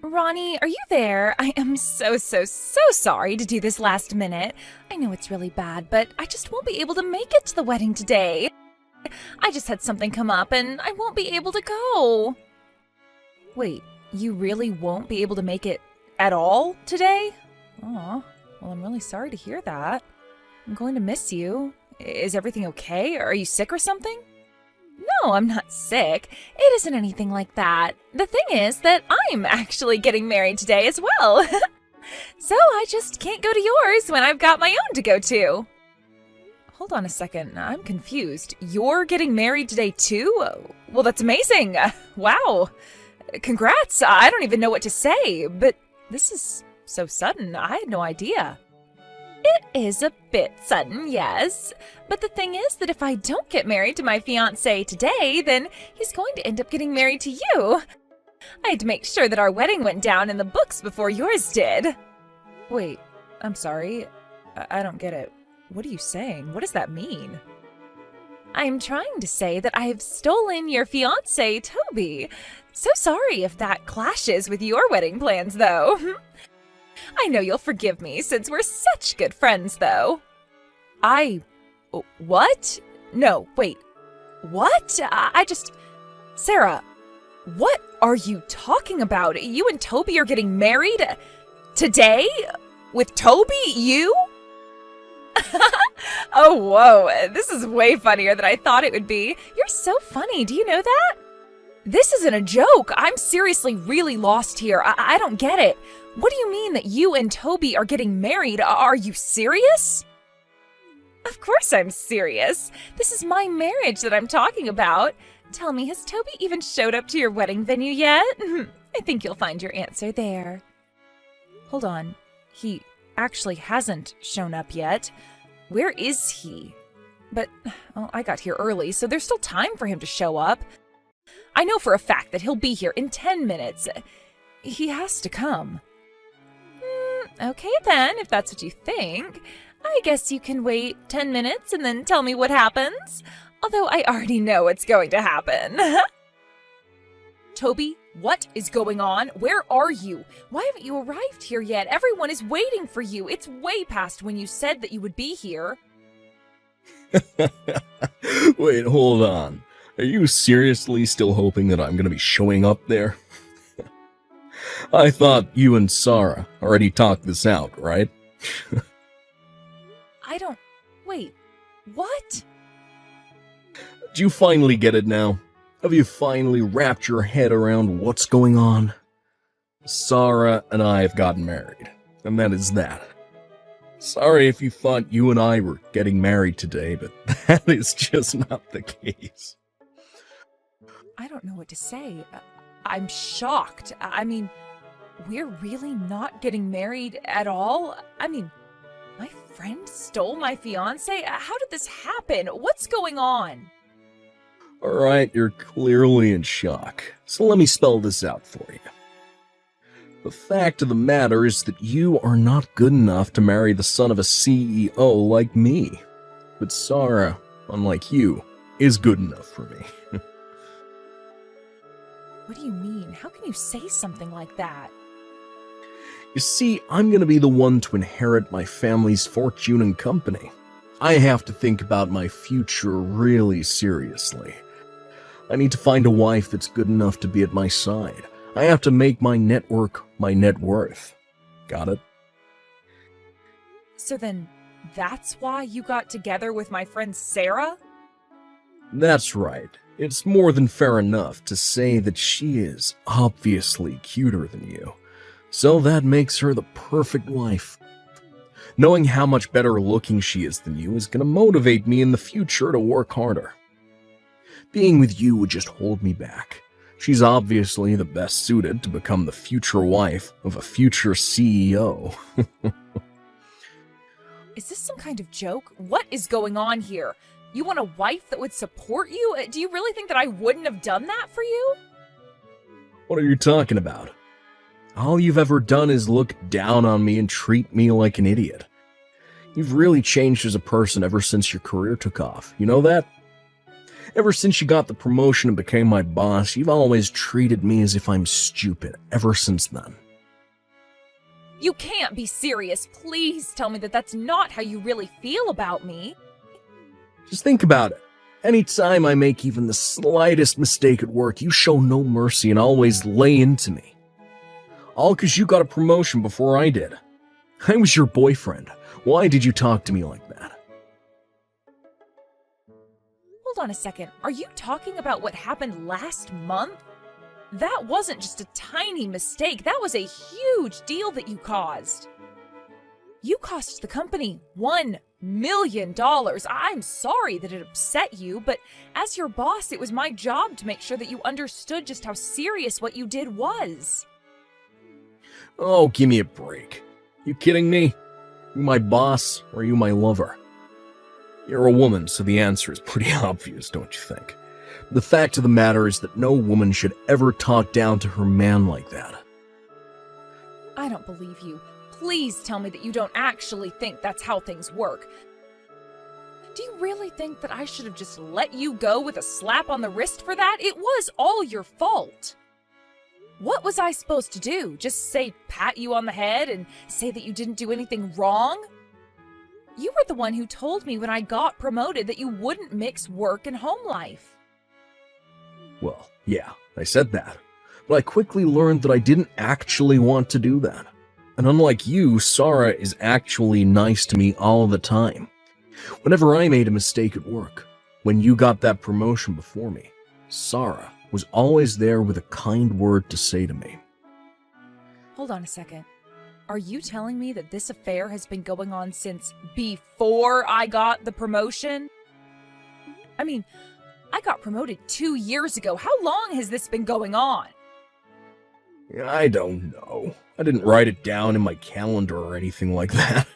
Ronnie, are you there? I am so sorry to do this last minute. I know it's really bad, but I just won't be able to make it to the wedding today. I just had something come up and I won't be able to go. Wait, you really won't be able to make it at all today? Aw, well, I'm really sorry to hear that. I'm going to miss you. Is everything okay? Are you sick or something? No, I'm not sick. It isn't anything like that. The thing is that I'm actually getting married today as well. So I just can't go to yours when I've got my own to go to. Hold on a second, I'm confused. You're getting married today too? Well, that's amazing. Wow. Congrats. I don't even know what to say, but this is so sudden. I had no idea. It is a bit sudden, yes. But the thing is that if I don't get married to my fiancé today, then he's going to end up getting married to you. I had to make sure that our wedding went down in the books before yours did. Wait, I'm sorry. I don't get it. What are you saying? What does that mean? I'm trying to say that I've stolen your fiancé, Toby. So sorry if that clashes with your wedding plans, though. I know you'll forgive me since we're such good friends, though. What? No, wait. What? Sarah, what are you talking about? You and Toby are getting married? Today? With Toby? You? Oh, whoa. This is way funnier than I thought it would be. You're so funny. Do you know that? This isn't a joke. I'm seriously really lost here. I don't get it. What do you mean that you and Toby are getting married? Are you serious? Of course I'm serious. This is my marriage that I'm talking about. Tell me, has Toby even showed up to your wedding venue yet? I think you'll find your answer there. Hold on. He actually hasn't shown up yet. Where is he? But, I got here early, so there's still time for him to show up. I know for a fact that he'll be here in 10 minutes. He has to come. Okay then, if that's what you think. I guess you can wait 10 minutes and then tell me what happens. Although I already know what's going to happen. Toby, what is going on? Where are you? Why haven't you arrived here yet? Everyone is waiting for you. It's way past when you said that you would be here. Wait, hold on. Are you seriously still hoping that I'm gonna be showing up there? I thought you and Sarah already talked this out, right? Wait, what? Do you finally get it now? Have you finally wrapped your head around what's going on? Sarah and I have gotten married, and that is that. Sorry if you thought you and I were getting married today, but that is just not the case. I don't know what to say. I'm shocked. I mean, we're really not getting married at all? I mean, my friend stole my fiancé? How did this happen? What's going on? Alright, you're clearly in shock, so let me spell this out for you. The fact of the matter is that you are not good enough to marry the son of a CEO like me. But Sarah, unlike you, is good enough for me. What do you mean? How can you say something like that? You see, I'm gonna be the one to inherit my family's fortune and company. I have to think about my future really seriously. I need to find a wife that's good enough to be at my side. I have to make my network my net worth. Got it? So then, that's why you got together with my friend Sarah? That's right. It's more than fair enough to say that she is obviously cuter than you. So that makes her the perfect wife. Knowing how much better looking she is than you is going to motivate me in the future to work harder. Being with you would just hold me back. She's obviously the best suited to become the future wife of a future CEO. Is this some kind of joke? What is going on here? You want a wife that would support you? Do you really think that I wouldn't have done that for you? What are you talking about? All you've ever done is look down on me and treat me like an idiot. You've really changed as a person ever since your career took off. You know that? Ever since you got the promotion and became my boss, you've always treated me as if I'm stupid ever since then. You can't be serious. Please tell me that that's not how you really feel about me. Just think about it. Anytime I make even the slightest mistake at work, you show no mercy and always lay into me. All because you got a promotion before I did. I was your boyfriend. Why did you talk to me like that? Hold on a second. Are you talking about what happened last month? That wasn't just a tiny mistake. That was a huge deal that you caused. You cost the company $1 million. I'm sorry that it upset you, but as your boss, it was my job to make sure that you understood just how serious what you did was. Oh, give me a break. You kidding me? You my boss, or are you my lover? You're a woman, so the answer is pretty obvious, don't you think? The fact of the matter is that no woman should ever talk down to her man like that. I don't believe you. Please tell me that you don't actually think that's how things work. Do you really think that I should have just let you go with a slap on the wrist for that? It was all your fault. What was I supposed to do? Just say pat you on the head and say that you didn't do anything wrong? You were the one who told me when I got promoted that you wouldn't mix work and home life. Well, yeah, I said that. But I quickly learned that I didn't actually want to do that. And unlike you, Sarah is actually nice to me all the time. Whenever I made a mistake at work, when you got that promotion before me, Sarah was always there with a kind word to say to me. Hold on a second. Are you telling me that this affair has been going on since before I got the promotion? I mean, I got promoted 2 years ago. How long has this been going on? I don't know. I didn't write it down in my calendar or anything like that.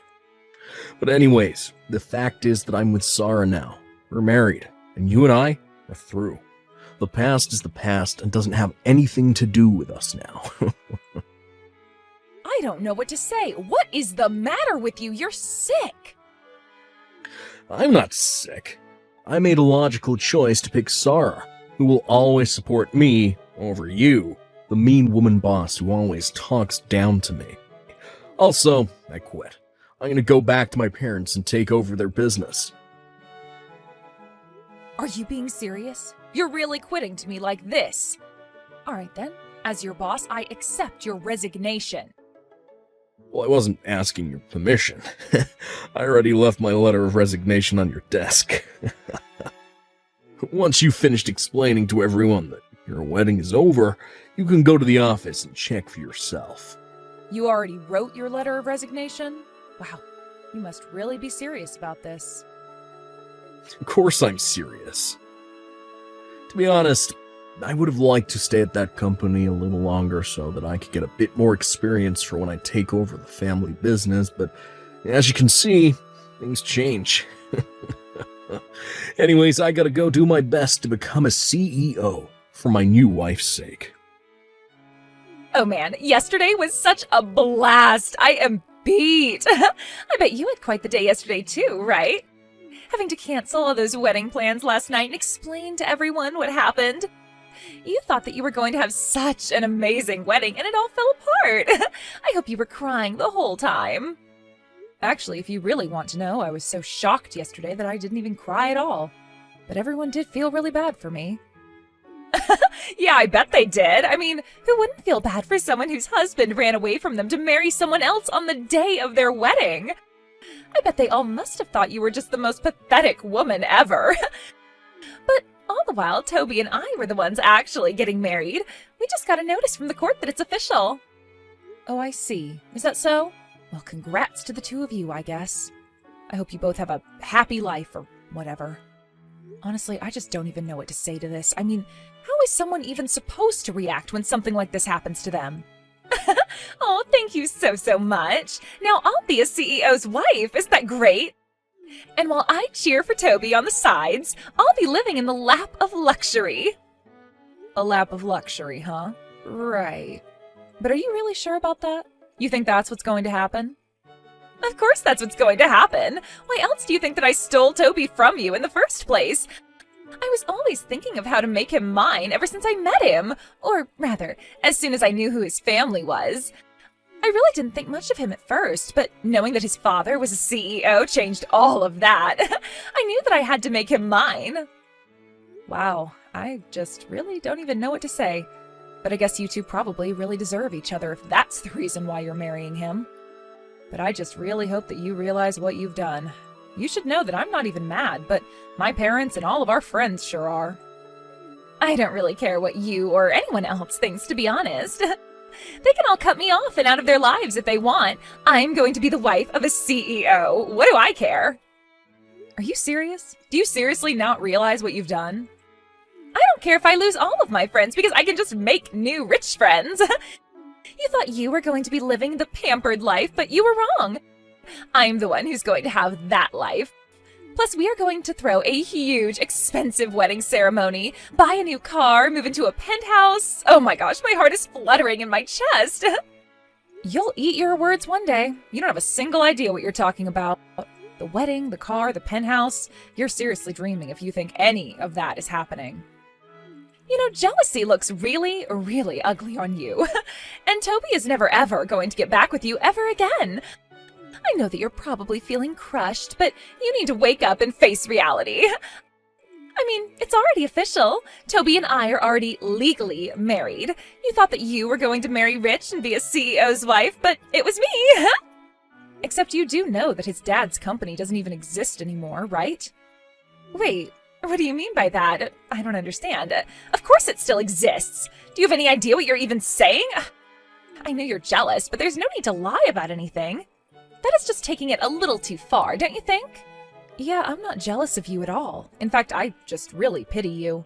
But anyways, the fact is that I'm with Sarah now. We're married, and you and I are through. The past is the past and doesn't have anything to do with us now. I don't know what to say. What is the matter with you? You're sick. I'm not sick. I made a logical choice to pick Sarah, who will always support me over you, the mean woman boss who always talks down to me. Also, I quit. I'm gonna go back to my parents and take over their business. Are you being serious? You're really quitting to me like this? All right then. As your boss, I accept your resignation. Well, I wasn't asking your permission. I already left my letter of resignation on your desk. Once you've finished explaining to everyone that your wedding is over, you can go to the office and check for yourself. You already wrote your letter of resignation? Wow, you must really be serious about this. Of course I'm serious. To be honest, I would have liked to stay at that company a little longer so that I could get a bit more experience for when I take over the family business, but as you can see, things change. Anyways, I gotta go do my best to become a CEO for my new wife's sake. Oh man, yesterday was such a blast. I am beat. I bet you had quite the day yesterday too, right? Having to cancel all those wedding plans last night and explain to everyone what happened. You thought that you were going to have such an amazing wedding, and it all fell apart. I hope you were crying the whole time. Actually, if you really want to know, I was so shocked yesterday that I didn't even cry at all. But everyone did feel really bad for me. Yeah, I bet they did. I mean, who wouldn't feel bad for someone whose husband ran away from them to marry someone else on the day of their wedding? I bet they all must have thought you were just the most pathetic woman ever. But all the while, Toby and I were the ones actually getting married. We just got a notice from the court that it's official. Oh, I see. Is that so? Well, congrats to the two of you, I guess. I hope you both have a happy life or whatever. Honestly, I just don't even know what to say to this. I mean, how is someone even supposed to react when something like this happens to them? Oh, thank you so much. Now I'll be a CEO's wife. Isn't that great? And while I cheer for Toby on the sides, I'll be living in the lap of luxury. A lap of luxury, huh? Right. But are you really sure about that? You think that's what's going to happen? Of course that's what's going to happen. Why else do you think that I stole Toby from you in the first place? I was always thinking of how to make him mine ever since I met him, or rather, as soon as I knew who his family was. I really didn't think much of him at first, but knowing that his father was a CEO changed all of that. I knew that I had to make him mine. Wow, I just really don't even know what to say. But I guess you two probably really deserve each other if that's the reason why you're marrying him. But I just really hope that you realize what you've done. You should know that I'm not even mad, but my parents and all of our friends sure are. I don't really care what you or anyone else thinks, to be honest. They can all cut me off and out of their lives if they want. I'm going to be the wife of a CEO. What do I care? Are you serious? Do you seriously not realize what you've done? I don't care if I lose all of my friends because I can just make new rich friends. You thought you were going to be living the pampered life, but you were wrong. I'm the one who's going to have that life. Plus, we are going to throw a huge, expensive wedding ceremony, buy a new car, move into a penthouse. Oh my gosh, my heart is fluttering in my chest. You'll eat your words one day. You don't have a single idea what you're talking about. The wedding, the car, the penthouse. You're seriously dreaming if you think any of that is happening. You know, jealousy looks really, really ugly on you. And Toby is never ever going to get back with you ever again. I know that you're probably feeling crushed, but you need to wake up and face reality. I mean, it's already official. Toby and I are already legally married. You thought that you were going to marry rich and be a CEO's wife, but it was me. Except you do know that his dad's company doesn't even exist anymore, right? Wait, what do you mean by that? I don't understand. Of course it still exists. Do you have any idea what you're even saying? I know you're jealous, but there's no need to lie about anything. That is just taking it a little too far, don't you think? Yeah, I'm not jealous of you at all. In fact, I just really pity you.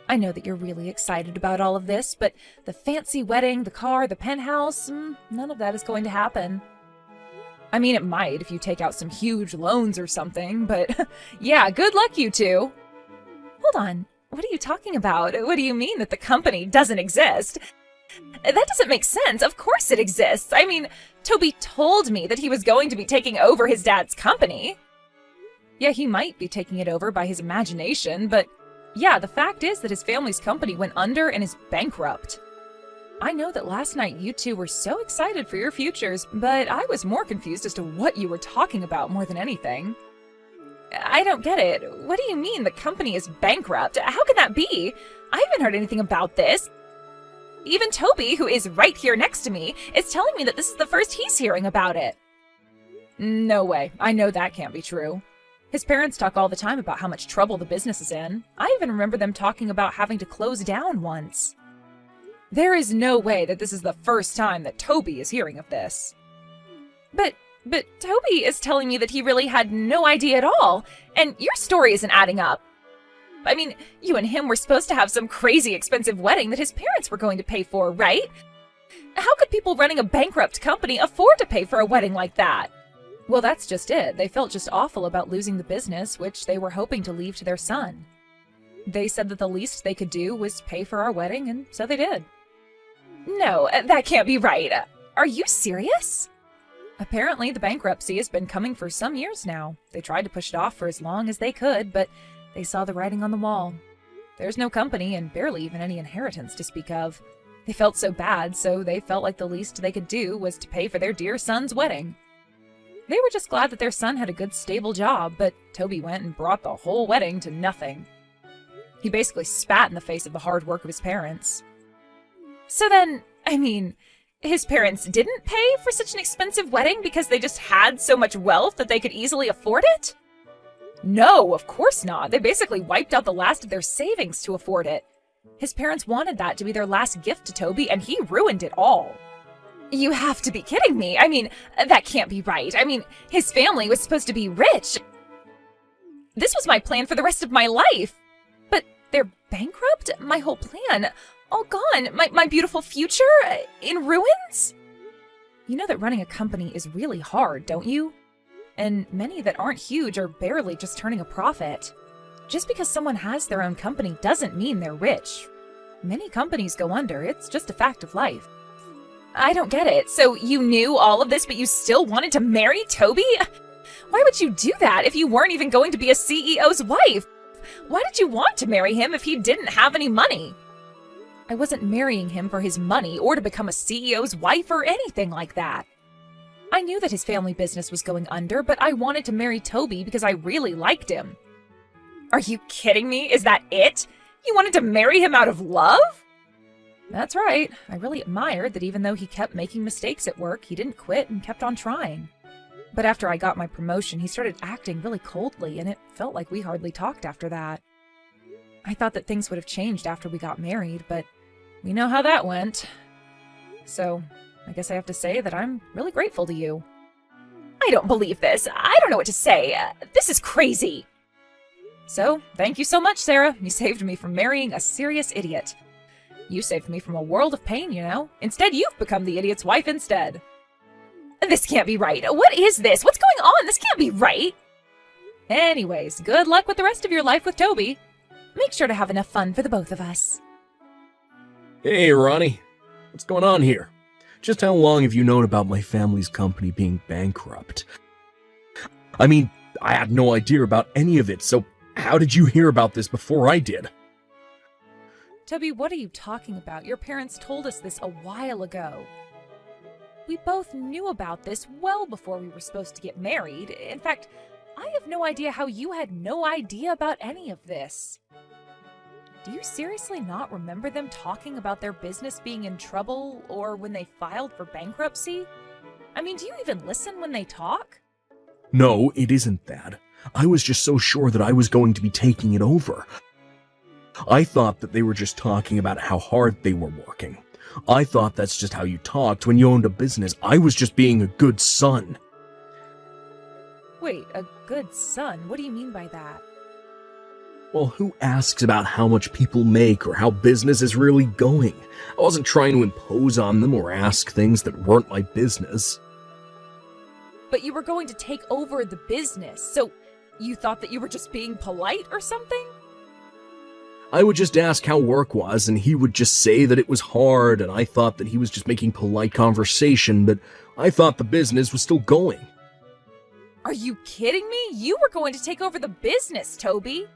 I know that you're really excited about all of this, but the fancy wedding, the car, the penthouse, none of that is going to happen. I mean, it might if you take out some huge loans or something, but yeah, good luck, you two. Hold on, what are you talking about? What do you mean that the company doesn't exist? That doesn't make sense. Of course it exists. I mean, Toby told me that he was going to be taking over his dad's company. Yeah, he might be taking it over by his imagination, but yeah, the fact is that his family's company went under and is bankrupt. I know that last night you two were so excited for your futures, but I was more confused as to what you were talking about more than anything. I don't get it. What do you mean the company is bankrupt? How can that be? I haven't heard anything about this. Even Toby, who is right here next to me, is telling me that this is the first he's hearing about it. No way. I know that can't be true. His parents talk all the time about how much trouble the business is in. I even remember them talking about having to close down once. There is no way that this is the first time that Toby is hearing of this. But Toby is telling me that he really had no idea at all, and your story isn't adding up. I mean, you and him were supposed to have some crazy expensive wedding that his parents were going to pay for, right? How could people running a bankrupt company afford to pay for a wedding like that? Well, that's just it. They felt just awful about losing the business, which they were hoping to leave to their son. They said that the least they could do was pay for our wedding, and so they did. No, that can't be right. Are you serious? Apparently, the bankruptcy has been coming for some years now. They tried to push it off for as long as they could, but they saw the writing on the wall. There's no company and barely even any inheritance to speak of. They felt so bad, so they felt like the least they could do was to pay for their dear son's wedding. They were just glad that their son had a good, stable job, but Toby went and brought the whole wedding to nothing. He basically spat in the face of the hard work of his parents. So then, I mean, his parents didn't pay for such an expensive wedding because they just had so much wealth that they could easily afford it? No, of course not. They basically wiped out the last of their savings to afford it. His parents wanted that to be their last gift to Toby, and he ruined it all. You have to be kidding me. I mean, that can't be right. I mean, his family was supposed to be rich. This was my plan for the rest of my life. But they're bankrupt? My whole plan. All gone. My beautiful future? In ruins? You know that running a company is really hard, don't you? And many that aren't huge are barely just turning a profit. Just because someone has their own company doesn't mean they're rich. Many companies go under. It's just a fact of life. I don't get it. So you knew all of this, but you still wanted to marry Toby? Why would you do that if you weren't even going to be a CEO's wife? Why did you want to marry him if he didn't have any money? I wasn't marrying him for his money or to become a CEO's wife or anything like that. I knew that his family business was going under, but I wanted to marry Toby because I really liked him. Are you kidding me? Is that it? You wanted to marry him out of love? That's right. I really admired that even though he kept making mistakes at work, he didn't quit and kept on trying. But after I got my promotion, he started acting really coldly, and it felt like we hardly talked after that. I thought that things would have changed after we got married, but we know how that went. So, I guess I have to say that I'm really grateful to you. I don't believe this. I don't know what to say. This is crazy. So, thank you so much, Sarah. You saved me from marrying a serious idiot. You saved me from a world of pain, you know? Instead, you've become the idiot's wife instead. This can't be right. What is this? What's going on? This can't be right. Anyways, good luck with the rest of your life with Toby. Make sure to have enough fun for the both of us. Hey, Ronnie. What's going on here? Just how long have you known about my family's company being bankrupt? I mean, I had no idea about any of it, so how did you hear about this before I did? Toby, what are you talking about? Your parents told us this a while ago. We both knew about this well before we were supposed to get married. In fact, I have no idea how you had no idea about any of this. Do you seriously not remember them talking about their business being in trouble or when they filed for bankruptcy? I mean, do you even listen when they talk? No, it isn't that. I was just so sure that I was going to be taking it over. I thought that they were just talking about how hard they were working. I thought that's just how you talked when you owned a business. I was just being a good son. Wait, a good son? What do you mean by that? Well, who asks about how much people make or how business is really going? I wasn't trying to impose on them or ask things that weren't my business. But you were going to take over the business, so you thought that you were just being polite or something? I would just ask how work was, and he would just say that it was hard, and I thought that he was just making polite conversation, but I thought the business was still going. Are you kidding me? You were going to take over the business, Toby.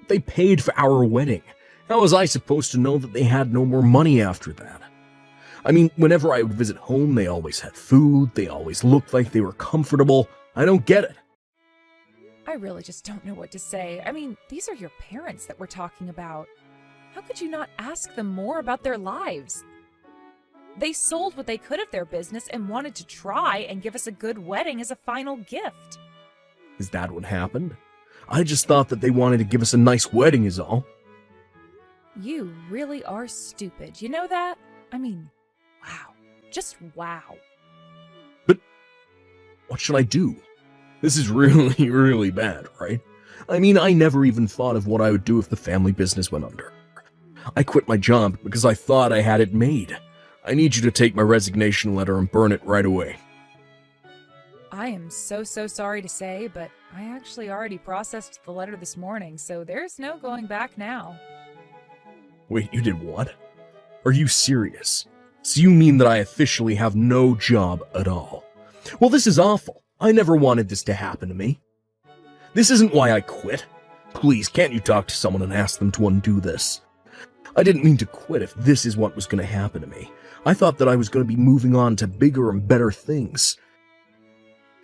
They paid for our wedding. How was I supposed to know that they had no more money after that? I mean, whenever I would visit home, they always had food, they always looked like they were comfortable. I don't get it. I really just don't know what to say. I mean, these are your parents that we're talking about. How could you not ask them more about their lives? They sold what they could of their business and wanted to try and give us a good wedding as a final gift. Is that what happened? I just thought that they wanted to give us a nice wedding is all. You really are stupid. You know that? I mean, wow. Just wow. But what should I do? This is really, really bad, right? I mean, I never even thought of what I would do if the family business went under. I quit my job because I thought I had it made. I need you to take my resignation letter and burn it right away. I am so sorry to say, but I actually already processed the letter this morning, so there's no going back now. Wait, you did what? Are you serious? So you mean that I officially have no job at all? Well, this is awful. I never wanted this to happen to me. This isn't why I quit. Please, can't you talk to someone and ask them to undo this? I didn't mean to quit if this is what was going to happen to me. I thought that I was going to be moving on to bigger and better things.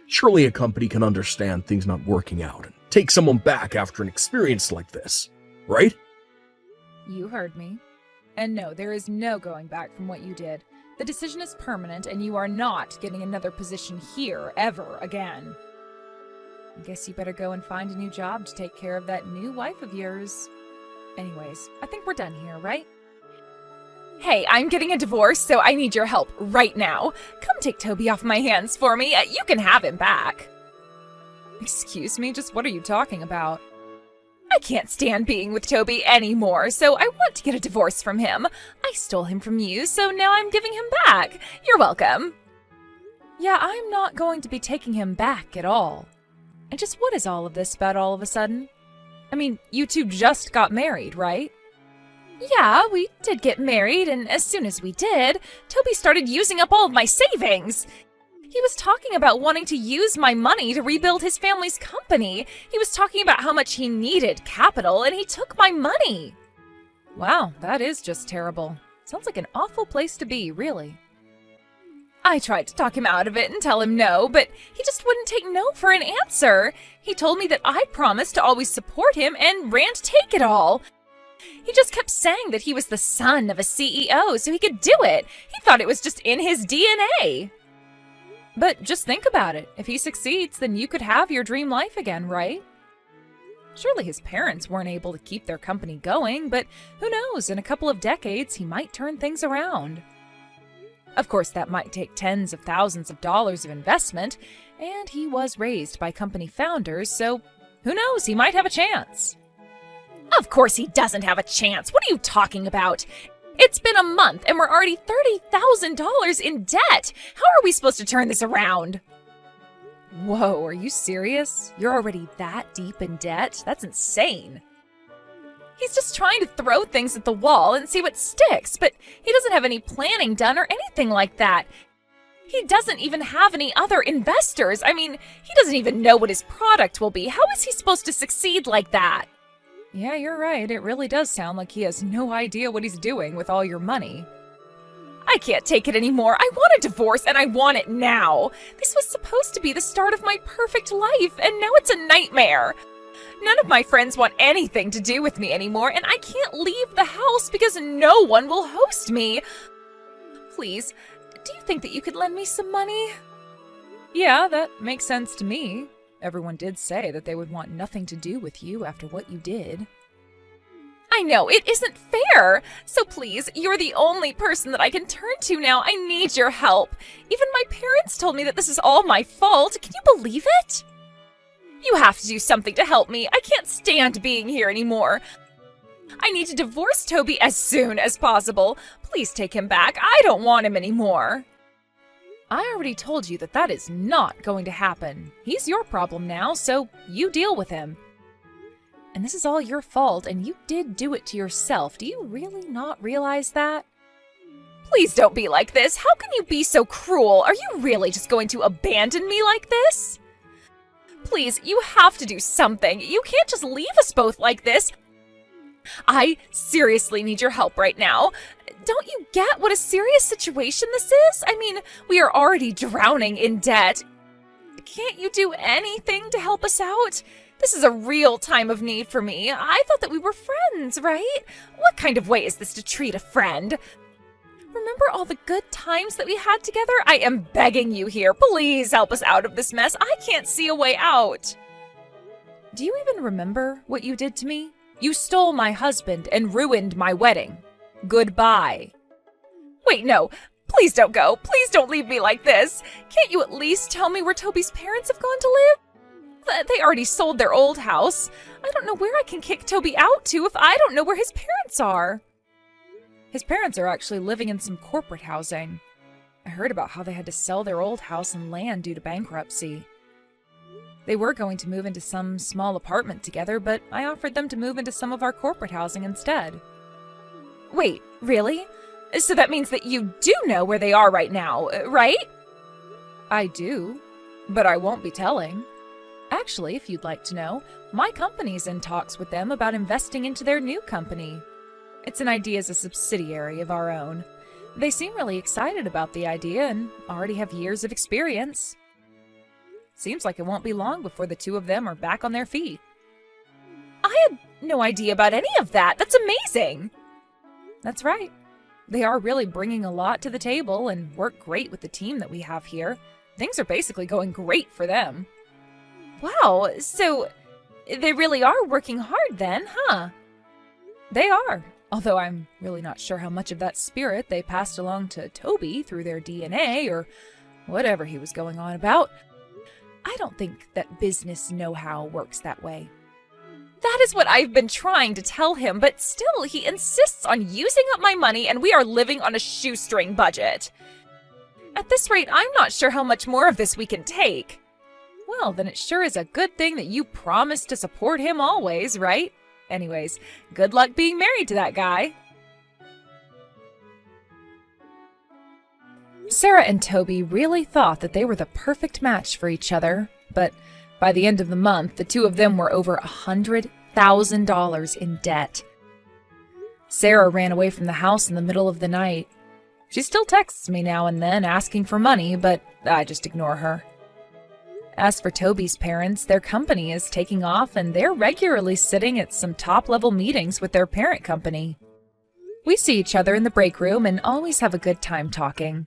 Surely a company can understand things not working out and take someone back after an experience like this, right? You heard me. And no, there is no going back from what you did. The decision is permanent, and you are not getting another position here ever again. I guess you better go and find a new job to take care of that new wife of yours. Anyways, I think we're done here, right? Hey, I'm getting a divorce, so I need your help right now. Come take Toby off my hands for me. You can have him back. Excuse me, just what are you talking about? I can't stand being with Toby anymore, so I want to get a divorce from him. I stole him from you, so now I'm giving him back. You're welcome. Yeah, I'm not going to be taking him back at all. And just what is all of this about all of a sudden? I mean, you two just got married, right? Yeah, we did get married, and as soon as we did, Toby started using up all of my savings. He was talking about wanting to use my money to rebuild his family's company. He was talking about how much he needed capital, and he took my money. Wow, that is just terrible. Sounds like an awful place to be, really. I tried to talk him out of it and tell him no, but he just wouldn't take no for an answer. He told me that I promised to always support him and ran to take it all. He just kept saying that he was the son of a CEO, so he could do it. He thought it was just in his DNA. But just think about it. If he succeeds, then you could have your dream life again, right? Surely his parents weren't able to keep their company going, but who knows, in a couple of decades, he might turn things around. Of course, that might take tens of thousands of dollars of investment, and he was raised by company founders, so who knows, he might have a chance. Of course he doesn't have a chance. What are you talking about? It's been a month and we're already $30,000 in debt. How are we supposed to turn this around? Whoa, are you serious? You're already that deep in debt? That's insane. He's just trying to throw things at the wall and see what sticks, but he doesn't have any planning done or anything like that. He doesn't even have any other investors. I mean, he doesn't even know what his product will be. How is he supposed to succeed like that? Yeah, you're right. It really does sound like he has no idea what he's doing with all your money. I can't take it anymore. I want a divorce and I want it now. This was supposed to be the start of my perfect life, and now it's a nightmare. None of my friends want anything to do with me anymore, and I can't leave the house because no one will host me. Please, do you think that you could lend me some money? Yeah, that makes sense to me. Everyone did say that they would want nothing to do with you after what you did. I know, it isn't fair. So please, you're the only person that I can turn to now. I need your help. Even my parents told me that this is all my fault. Can you believe it? You have to do something to help me. I can't stand being here anymore. I need to divorce Toby as soon as possible. Please take him back. I don't want him anymore. I already told you that that is not going to happen. He's your problem now, so you deal with him. And this is all your fault, and you did do it to yourself. Do you really not realize that? Please don't be like this. How can you be so cruel? Are you really just going to abandon me like this? Please, you have to do something. You can't just leave us both like this. I seriously need your help right now. Don't you get what a serious situation this is? I mean, we are already drowning in debt. Can't you do anything to help us out? This is a real time of need for me. I thought that we were friends, right? What kind of way is this to treat a friend? Remember all the good times that we had together? I am begging you here. Please help us out of this mess. I can't see a way out. Do you even remember what you did to me? You stole my husband and ruined my wedding. Goodbye. Wait, no. Please don't go. Please don't leave me like this. Can't you at least tell me where Toby's parents have gone to live? They already sold their old house. I don't know where I can kick Toby out to if I don't know where his parents are. His parents are actually living in some corporate housing. I heard about how they had to sell their old house and land due to bankruptcy. They were going to move into some small apartment together, but I offered them to move into some of our corporate housing instead. Wait, really? So that means that you do know where they are right now, right? I do, but I won't be telling. Actually, if you'd like to know, my company's in talks with them about investing into their new company. It's an idea as a subsidiary of our own. They seem really excited about the idea and already have years of experience. Seems like it won't be long before the two of them are back on their feet. I had no idea about any of that. That's amazing. That's right. They are really bringing a lot to the table and work great with the team that we have here. Things are basically going great for them. Wow, so they really are working hard then, huh? They are, although I'm really not sure how much of that spirit they passed along to Toby through their DNA or whatever he was going on about. I don't think that business know-how works that way. That is what I've been trying to tell him, but still he insists on using up my money and we are living on a shoestring budget. At this rate, I'm not sure how much more of this we can take. Well, then it sure is a good thing that you promised to support him always, right? Anyways, good luck being married to that guy. Sarah and Toby really thought that they were the perfect match for each other, but by the end of the month, the two of them were over $100,000 in debt. Sarah ran away from the house in the middle of the night. She still texts me now and then asking for money, but I just ignore her. As for Toby's parents, their company is taking off and they're regularly sitting at some top-level meetings with their parent company. We see each other in the break room and always have a good time talking.